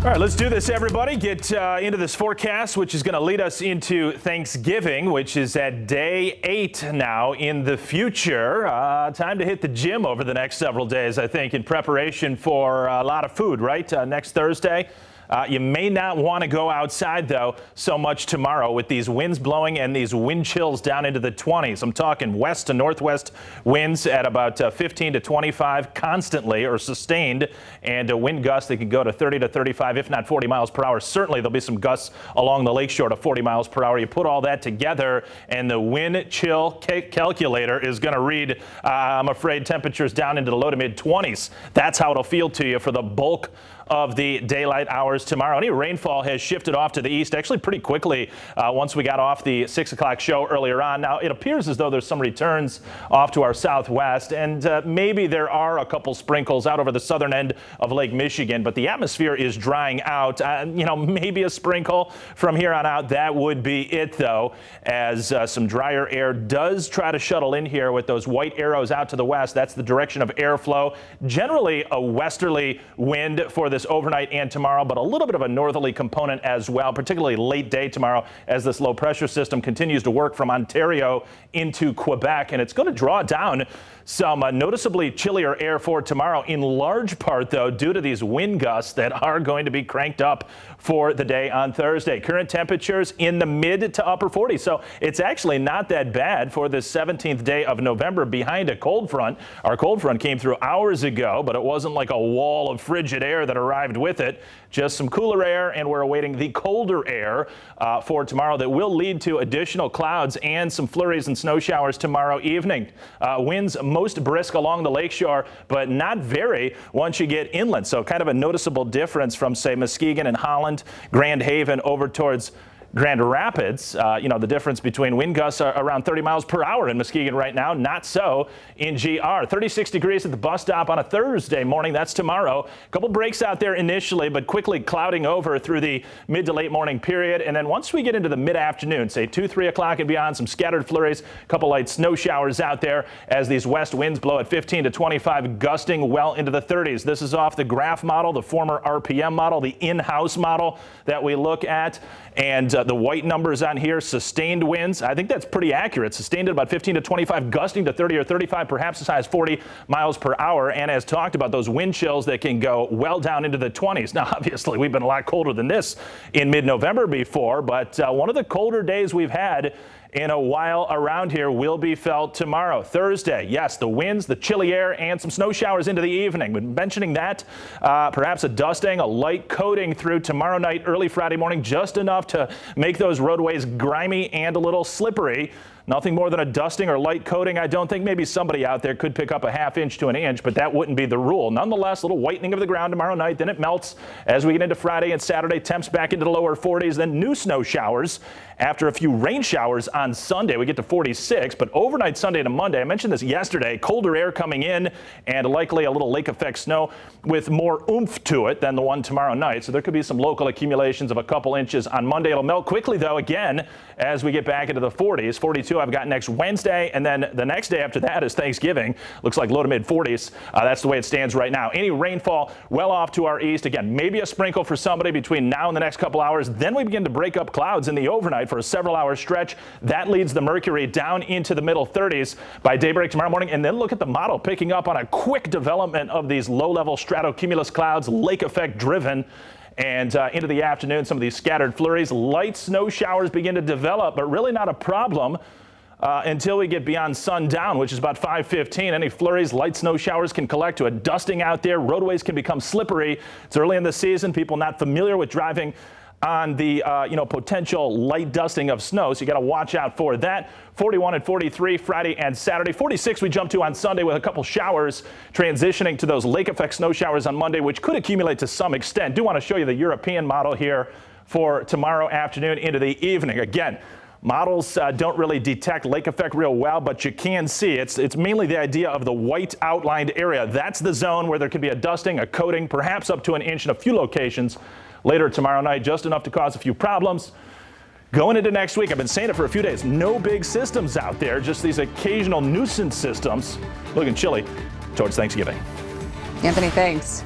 All right, let's do this, everybody. Get into this forecast, which is going to lead us into Thanksgiving, which is at day 8 now in the future. Time to hit the gym over the next several days, I think, in preparation for a lot of food, right? Next Thursday. You may not want to go outside, though, so much tomorrow with these winds blowing and these wind chills down into the 20s. I'm talking west to northwest winds at about 15 to 25 constantly or sustained, and a wind gust that can go to 30 to 35, if not 40 miles per hour. Certainly there'll be some gusts along the lakeshore to 40 miles per hour. You put all that together, and the wind chill calculator is going to read, I'm afraid, temperatures down into the low to mid 20s. That's how it'll feel to you for the bulk of the daylight hours tomorrow. Any rainfall has shifted off to the east actually pretty quickly once we got off the 6 o'clock show earlier on. Now, it appears as though there's some returns off to our southwest, and maybe there are a couple sprinkles out over the southern end of Lake Michigan, but the atmosphere is drying out. Maybe a sprinkle from here on out. That would be it, though, as some drier air does try to shuttle in here with those white arrows out to the west. That's the direction of airflow. Generally a westerly wind for this overnight and tomorrow, but a little bit of a northerly component as well, particularly late day tomorrow as this low pressure system continues to work from Ontario into Quebec, and it's going to draw down some noticeably chillier air for tomorrow, in large part, though, due to these wind gusts that are going to be cranked up for the day on Thursday. Current temperatures in the mid to upper 40s, so it's actually not that bad for the 17th day of November behind a cold front. Our cold front came through hours ago, but it wasn't like a wall of frigid air that arrived with it. Just some cooler air, and we're awaiting the colder air for tomorrow that will lead to additional clouds and some flurries and snow showers tomorrow evening. Winds most brisk along the lakeshore, but not very once you get inland. So kind of a noticeable difference from, say, Muskegon and Holland, Grand Haven over towards Grand Rapids. The difference between wind gusts are around 30 miles per hour in Muskegon right now. Not so in GR. 36 degrees at the bus stop on a Thursday morning. That's tomorrow. A couple breaks out there initially, but quickly clouding over through the mid to late morning period. And then once we get into the mid-afternoon, say 2, 3 o'clock and beyond, some scattered flurries, a couple light snow showers out there as these west winds blow at 15 to 25, gusting well into the 30s. This is off the graph model, the former RPM model, the in-house model that we look at. And the white numbers on here, sustained winds, I think that's pretty accurate. Sustained at about 15 to 25, gusting to 30 or 35, perhaps as high as 40 miles per hour. And as talked about, those wind chills that can go well down into the 20s. Now, obviously, we've been a lot colder than this in mid-November before, but one of the colder days we've had in a while around here will be felt tomorrow, Thursday. Yes, the winds, the chilly air, and some snow showers into the evening. Been mentioning that, perhaps a dusting, a light coating through tomorrow night, early Friday morning, just enough to make those roadways grimy and a little slippery. Nothing more than a dusting or light coating. I don't think. Maybe somebody out there could pick up a ½ inch to an inch, but that wouldn't be the rule. Nonetheless, a little whitening of the ground tomorrow night. Then it melts as we get into Friday and Saturday. Temps back into the lower 40s. Then new snow showers after a few rain showers on Sunday. We get to 46, but overnight Sunday to Monday, I mentioned this yesterday, colder air coming in and likely a little lake effect snow with more oomph to it than the one tomorrow night. So there could be some local accumulations of a couple inches on Monday. It'll melt quickly, though, again, as we get back into the 40s. 42 I've got next Wednesday, and then the next day after that is Thanksgiving. Looks like low to mid 40s. That's the way it stands right now. Any rainfall well off to our east. Again, maybe a sprinkle for somebody between now and the next couple hours. Then we begin to break up clouds in the overnight for a several-hour stretch. That leads the mercury down into the middle 30s by daybreak tomorrow morning. And then look at the model picking up on a quick development of these low-level stratocumulus clouds, lake effect driven. And into the afternoon, some of these scattered flurries, light snow showers begin to develop, but really not a problem until we get beyond sundown, which is about 5:15. Any flurries, light snow showers can collect to a dusting out there. Roadways can become slippery. It's early in the season. People not familiar with driving on the potential light dusting of snow, so you got to watch out for that. 41 and 43 Friday and Saturday. 46 we jump to on Sunday with a couple showers, transitioning to those lake effect snow showers on Monday, which could accumulate to some extent. Do want to show you the European model here for tomorrow afternoon into the evening. Again, models don't really detect lake effect real well, but you can see it's mainly the idea of the white outlined area. That's the zone where there could be a dusting, a coating, perhaps up to an inch in a few locations later tomorrow night, just enough to cause a few problems. Going into next week, I've been saying it for a few days, no big systems out there, just these occasional nuisance systems looking chilly towards Thanksgiving. Anthony, thanks.